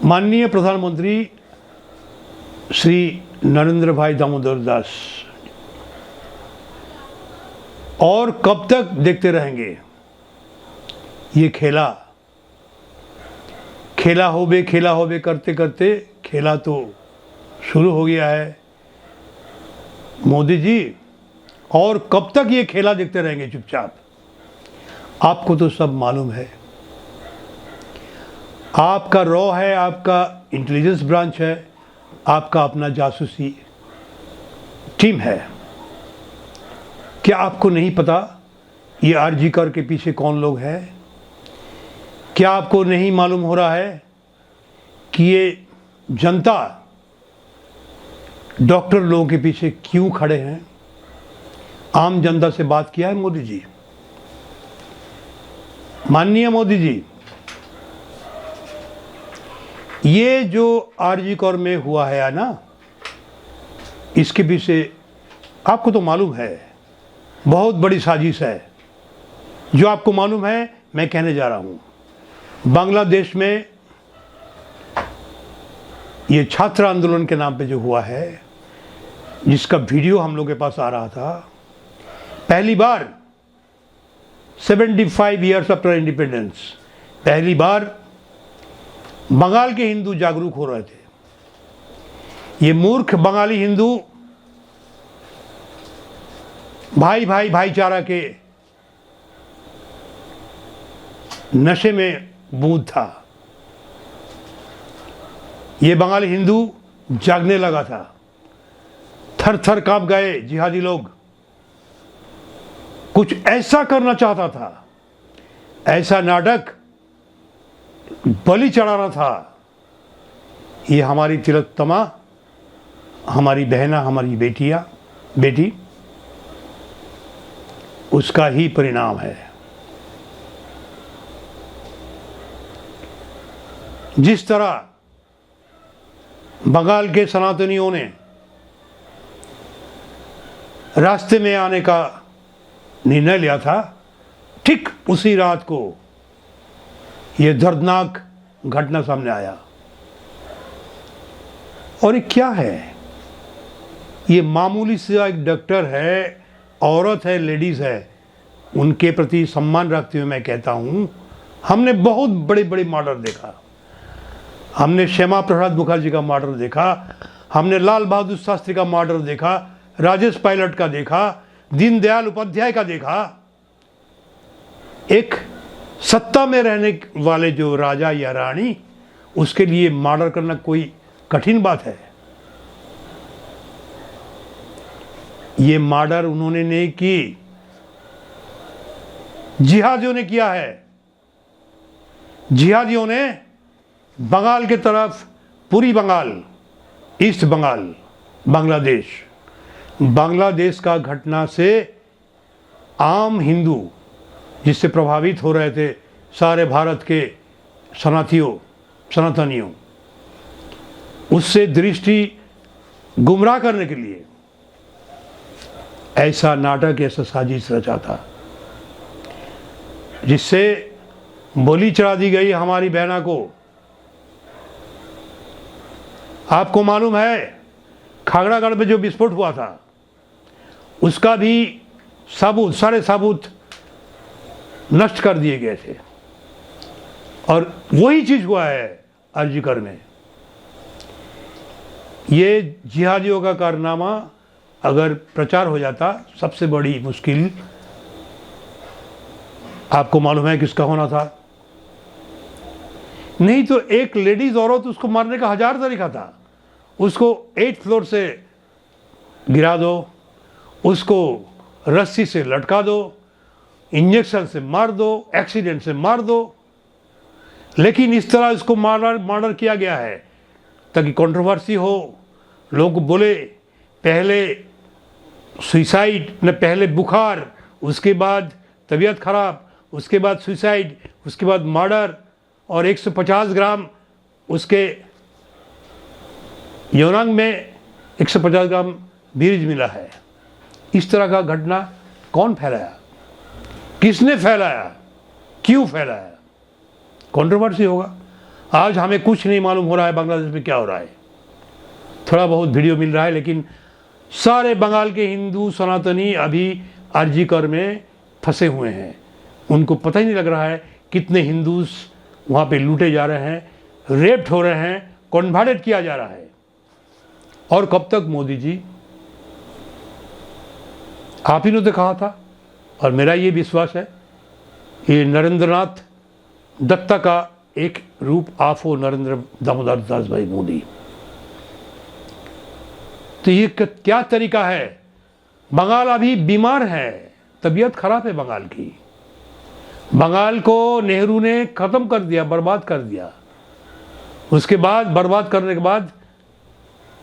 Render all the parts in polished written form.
माननीय प्रधानमंत्री श्री नरेंद्र भाई दामोदर दास और कब तक देखते रहेंगे ये खेला होबे करते करते खेला तो शुरू हो गया है। मोदी जी और कब तक ये खेला देखते रहेंगे चुपचाप? आपको तो सब मालूम है, आपका रॉ है, आपका इंटेलिजेंस ब्रांच है, आपका अपना जासूसी टीम है। क्या आपको नहीं पता ये आरजी कर के पीछे कौन लोग हैं? क्या आपको नहीं मालूम हो रहा है कि ये जनता डॉक्टर लोगों के पीछे क्यों खड़े हैं? आम जनता से बात किया है मोदी जी? माननीय मोदी जी, ये जो आरजी कर में हुआ है ना, इसके पीछे आपको तो मालूम है बहुत बड़ी साजिश है। जो आपको मालूम है मैं कहने जा रहा हूं। बांग्लादेश में ये छात्र आंदोलन के नाम पे जो हुआ है, जिसका वीडियो हम लोग के पास आ रहा था, पहली बार 75 ईयर्स आफ्टर इंडिपेंडेंस पहली बार बंगाल के हिंदू जागरूक हो रहे थे। ये मूर्ख बंगाली हिंदू भाईचारा के नशे में बूंद था। ये बंगाली हिंदू जागने लगा था, थर थर कांप गए जिहादी लोग। कुछ ऐसा करना चाहता था, ऐसा नाटक बलि चढ़ाना था। ये हमारी तिलोत्तमा, हमारी बहना, हमारी बेटी, उसका ही परिणाम है। जिस तरह बंगाल के सनातनियों ने रास्ते में आने का निर्णय लिया था, ठीक उसी रात को ये दर्दनाक घटना सामने आया। और ये क्या है? ये मामूली सा एक डॉक्टर है, औरत है, लेडीज है, उनके प्रति सम्मान रखते हुए मैं कहता हूं, हमने बहुत बड़े बड़े मर्डर देखा। हमने श्यामा प्रसाद मुखर्जी का मर्डर देखा, हमने लाल बहादुर शास्त्री का मर्डर देखा, राजेश पायलट का देखा, दीनदयाल उपाध्याय का देखा। एक सत्ता में रहने वाले जो राजा या रानी, उसके लिए मर्डर करना कोई कठिन बात है? ये मर्डर उन्होंने नहीं की, जिहादियों ने किया है। जिहादियों ने बंगाल के तरफ, पूरी बंगाल, ईस्ट बंगाल, बांग्लादेश का घटना से आम हिंदू जिससे प्रभावित हो रहे थे, सारे भारत के सनातनियों, उससे दृष्टि गुमराह करने के लिए ऐसा नाटक, ऐसा साजिश रचा था, जिससे बलि चढ़ा दी गई हमारी बहना को। आपको मालूम है खागड़ागढ़ में जो विस्फोट हुआ था, उसका भी सारे सबूत नष्ट कर दिए गए थे। और वही चीज हुआ है आरजी कर में। ये जिहादियों का कारनामा अगर प्रचार हो जाता, सबसे बड़ी मुश्किल आपको मालूम है किसका होना था? नहीं तो एक लेडीज औरत, उसको मारने का 1000 तरीका था। उसको 8th फ्लोर से गिरा दो, उसको रस्सी से लटका दो, इंजेक्शन से मार दो, एक्सीडेंट से मार दो। लेकिन इस तरह इसको मर्डर किया गया है ताकि कंट्रोवर्सी हो, लोग बोले पहले सुसाइड न, पहले बुखार, उसके बाद तबीयत खराब, उसके बाद सुसाइड, उसके बाद मर्डर, और 150 ग्राम उसके यौनांग में 150 ग्राम बीज मिला है। इस तरह का घटना कौन फैलाया? किसने फैलाया? क्यों फैलाया? कंट्रोवर्सी होगा। आज हमें कुछ नहीं मालूम हो रहा है बांग्लादेश में क्या हो रहा है। थोड़ा बहुत वीडियो मिल रहा है, लेकिन सारे बंगाल के हिंदू सनातनी अभी आरजीकर में फंसे हुए हैं। उनको पता ही नहीं लग रहा है कितने हिंदूस वहाँ पे लूटे जा रहे हैं, रेप्ट हो रहे हैं, कन्वर्टेड किया जा रहा है। और कब तक मोदी जी? आप ही ने तो कहा था, और मेरा ये विश्वास है ये नरेंद्रनाथ दत्ता का एक रूप आप हो, नरेंद्र दामोदर दास भाई मोदी। तो ये क्या तरीका है? बंगाल अभी बीमार है, तबीयत खराब है बंगाल की। बंगाल को नेहरू ने खत्म कर दिया, बर्बाद कर दिया। उसके बाद बर्बाद करने के बाद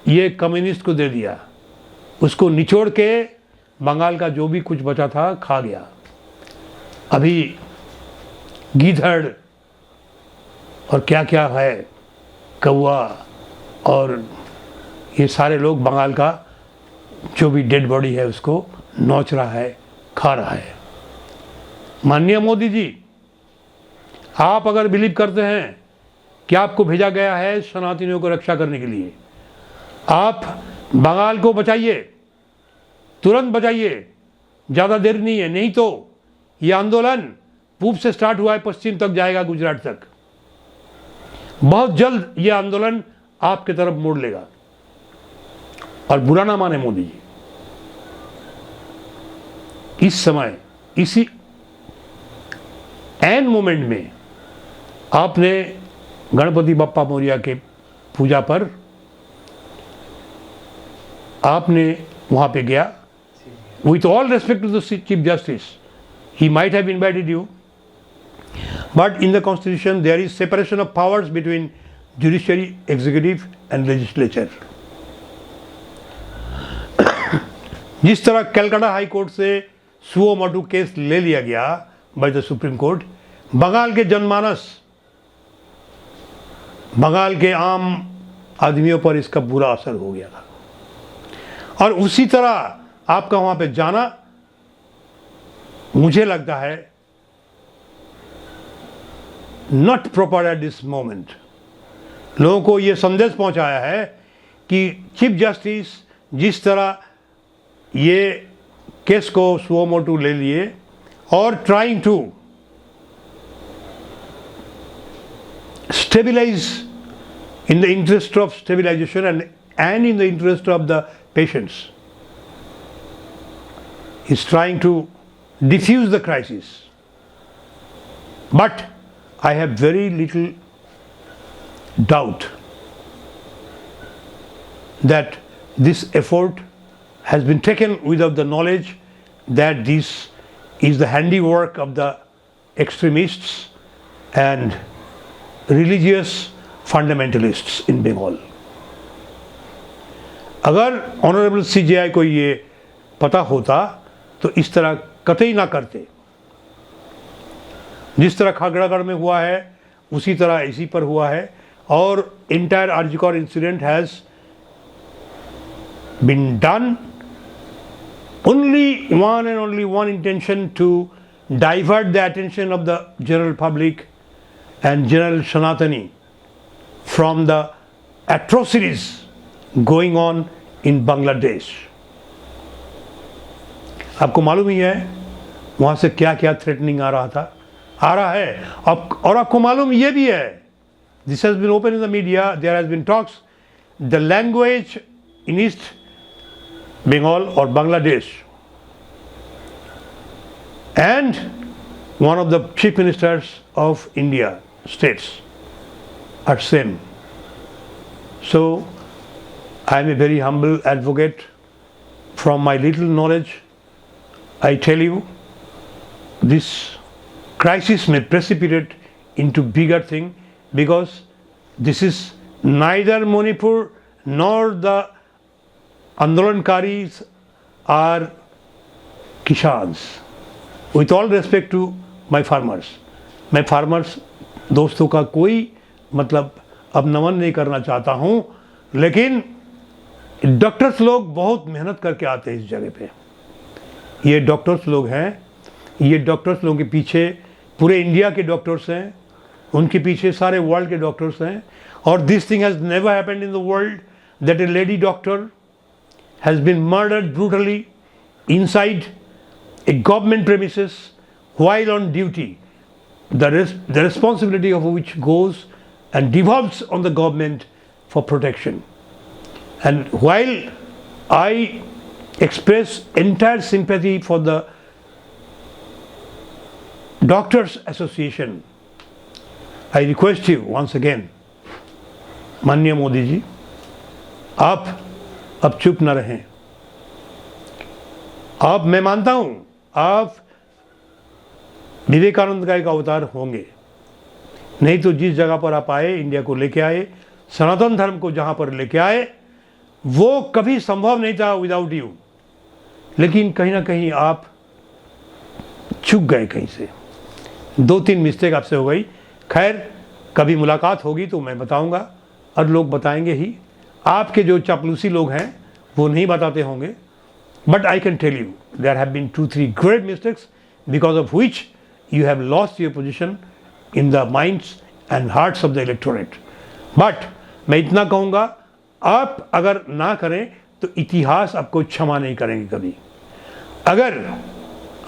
ये कम्युनिस्ट को दे दिया, उसको निचोड़ के बंगाल का जो भी कुछ बचा था खा गया। अभी गीधड़ और क्या क्या है, कौवा, और ये सारे लोग बंगाल का जो भी डेड बॉडी है उसको नोच रहा है, खा रहा है। माननीय मोदी जी, आप अगर बिलीव करते हैं कि आपको भेजा गया है सनातनियों को रक्षा करने के लिए, आप बंगाल को बचाइए, तुरंत बचाइए, ज़्यादा देर नहीं है। नहीं तो ये आंदोलन पूर्व से स्टार्ट हुआ है, पश्चिम तक जाएगा, गुजरात तक। बहुत जल्द ये आंदोलन आपके तरफ मोड़ लेगा। और बुरा ना माने मोदी जी, इस समय इसी एन मोमेंट में आपने गणपति बप्पा मौर्य के पूजा पर आपने वहां पे गया। With all respect to the chief justice, he might have invited you, but in the constitution there is separation of powers between judiciary, executive and legislature. जिस तरह कलकत्ता हाई कोर्ट से सुओ मोटू केस ले लिया गया by the supreme court, Bengal के जनमानस, बंगाल के आम आदमियों पर इसका बुरा असर हो गया था। और उसी तरह आपका वहां पे जाना, मुझे लगता है not proper at this moment. लोगों को यह संदेश पहुंचाया है कि चीफ जस्टिस जिस तरह ये केस को सुओ मोटू ले लिए और trying to stabilize in the interest of stabilization and in the interest of the patients, is trying to diffuse the crisis. But I have very little doubt that this effort has been taken without the knowledge that this is the handiwork of the extremists and religious fundamentalists in Bengal. अगर honourable CJI को ये पता होता तो इस तरह कतई ना करते। जिस तरह खागड़ागढ़ में हुआ है उसी तरह इसी पर हुआ है। और entire RG Kar incident has been done only one intention, to divert the attention of the general public and general Sanatani from the atrocities going on in Bangladesh. आपको मालूम ही है वहाँ से क्या क्या थ्रेटनिंग आ रहा है। और आपको मालूम ये भी है, this has been open in the media, there has been talks, the language in East Bengal or Bangladesh, and one of the chief ministers of India states are same. So I am a very humble advocate. From my little knowledge, I tell you, this crisis may precipitate into bigger thing, because this is neither Manipur nor the Andolankaris are Kishans. With all respect to my farmers, मैं farmers दोस्तों का कोई मतलब अब नमन नहीं करना चाहता हूँ, लेकिन डॉक्टर्स लोग बहुत मेहनत करके आते हैं इस जगह पे। ये डॉक्टर्स लोग हैं, ये डॉक्टर्स लोगों के पीछे पूरे इंडिया के डॉक्टर्स हैं, उनके पीछे सारे वर्ल्ड के डॉक्टर्स हैं। और this thing has never happened in the world that a lady doctor has been murdered brutally inside a government premises while on duty, the responsibility of which goes and devolves on the government for protection. And while I express entire sympathy for the Doctors Association, I request you once again, माननीय मोदी जी, आप अब चुप न रहें। आप, मैं मानता हूं, आप विवेकानंद का एक अवतार होंगे, नहीं तो जिस जगह पर आप आए, इंडिया को लेके आए, सनातन धर्म को जहां पर लेके आए, वो कभी संभव नहीं था विदाउट यू। लेकिन कहीं ना कहीं आप चूक गए कहीं से, 2-3 मिस्टेक आपसे हो गई। खैर, कभी मुलाकात होगी तो मैं बताऊंगा और लोग बताएंगे ही। आपके जो चापलूसी लोग हैं वो नहीं बताते होंगे, but I can tell you there have been 2-3 great mistakes because of which you have lost your position in the minds and hearts of the electorate. But मैं इतना कहूँगा, आप अगर ना करें तो इतिहास आपको क्षमा नहीं करेंगे कभी। अगर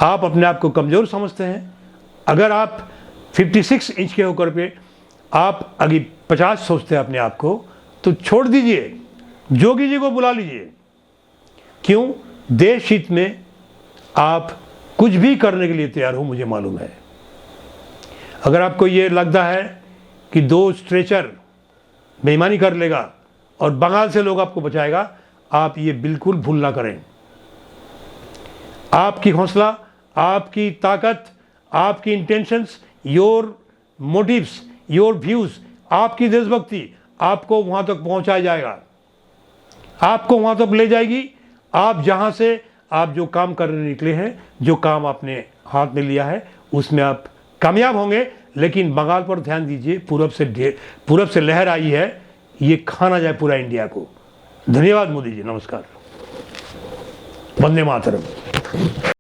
आप अपने आप को कमज़ोर समझते हैं, अगर आप 56 इंच के होकर पे आप अभी 50 सोचते हैं अपने आप को, तो छोड़ दीजिए, जोगी जी को बुला लीजिए। क्यों? देश हित में आप कुछ भी करने के लिए तैयार हो, मुझे मालूम है। अगर आपको ये लगता है कि 2 स्ट्रेचर बेईमानी कर लेगा और बंगाल से लोग आपको बचाएगा, आप ये बिल्कुल भूल ना करें। आपकी हौसला, आपकी ताकत, आपकी intentions, your motives, your views, आपकी देशभक्ति आपको वहाँ तक पहुँचाया जाएगा, आपको वहाँ तक ले जाएगी। आप जहाँ से आप जो काम करने निकले हैं, जो काम आपने हाथ में लिया है, उसमें आप कामयाब होंगे। लेकिन बंगाल पर ध्यान दीजिए, पूरब से लहर आई है, ये खाना जाए पूरा इंडिया को। धन्यवाद मोदी जी, नमस्कार, वंदे मातरम।